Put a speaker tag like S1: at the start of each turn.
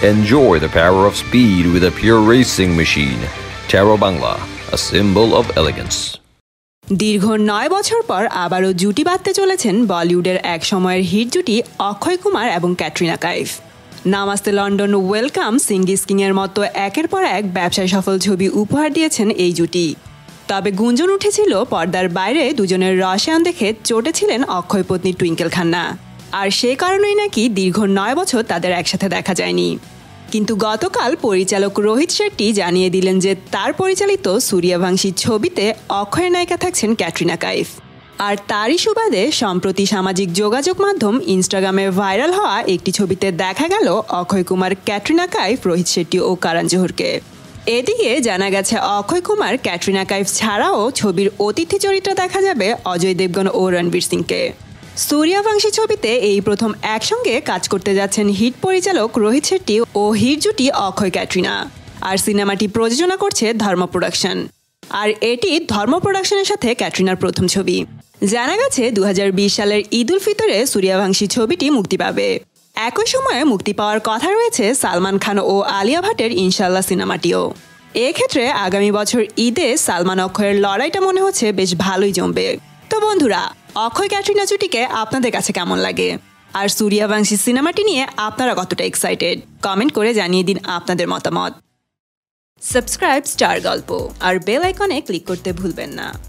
S1: Enjoy the power of speed with a pure racing machine. Taro Bangla, a symbol of elegance.
S2: দীর্ঘ ৯ বছর পর আবারও জুটি বাঁধতে চলেছেন বলিউডের এক সময়ের হিট জুটি অক্ষয় কুমার এবং Katrina Kaif. Namaste London, welcome, Singh is king এর মতো একের পর এক ব্যবসায় সফল ছবি উপহার দিয়েছেন এই জুটি। তবে গুঞ্জন উঠেছিল পর্দার বাইরে দুজনের রসায়ন দেখে চটেছিলেন অক্ষয় পত্নী টুইঙ্কেল খান্না। আর সে কারণেই নাকি দীর্ঘ ৯ বছর তাদের একসাথে দেখা যায়নি। কিন্তু গতকাল পরিচালক রোহিত শেট্টি জানিয়ে দিলেন যে তার পরিচালিত সূর্যবংশী ছবিতে অক্ষয়ের নায়িকা থাকছেন ক্যাটরিনা কাইফ। আর তারই সুবাদে সম্প্রতি সামাজিক যোগাযোগ মাধ্যম ইনস্টাগ্রামে ভাইরাল হওয়া একটি ছবিতে দেখা গেল অক্ষয় কুমার, ক্যাটরিনা কাইফ, রোহিত শেট্টি ও কারণ জোহরকে। এদিকে জানা গেছে অক্ষয় কুমার, ক্যাটরিনা কাইফ ছাড়াও ছবির অতিথি চরিত্রে দেখা যাবে অজয় দেবগন ও রণবীর সিংকে। সূর্যবংশী ছবিতে এই প্রথম একসঙ্গে কাজ করতে যাচ্ছেন হিট পরিচালক রোহিত শেট্টি ও হিট জুটি অক্ষয় ক্যাটরিনা। আর সিনেমাটি প্রযোজনা করছে ধর্ম প্রোডাকশন। আর এটি ধর্ম প্রোডাকশনের সাথে ক্যাটরিনার প্রথম ছবি। জানা গেছে ২০২০ সালের ঈদ উল ফিতরে সূর্যবংশী ছবিটি মুক্তি পাবে। একই সময়ে মুক্তি পাওয়ার কথা রয়েছে সালমান খান ও আলিয়া ভাটের ইনশাল্লাহ সিনেমাটিও। এক্ষেত্রে আগামী বছর ঈদে সালমান অক্ষয়ের লড়াইটা মনে হচ্ছে বেশ ভালোই জমবে। তো বন্ধুরা, অক্ষয় ক্যাটরিনা জুটিকে আপনাদের কাছে কেমন লাগে? আর সূর্যবংশী সিনেমাটি নিয়ে আপনারা কতটা এক্সাইটেড? কমেন্ট করে জানিয়ে দিন আপনাদের মতামত। সাবস্ক্রাইব স্টার গল্প আর বেল আইকনে ক্লিক করতে ভুলবেন না।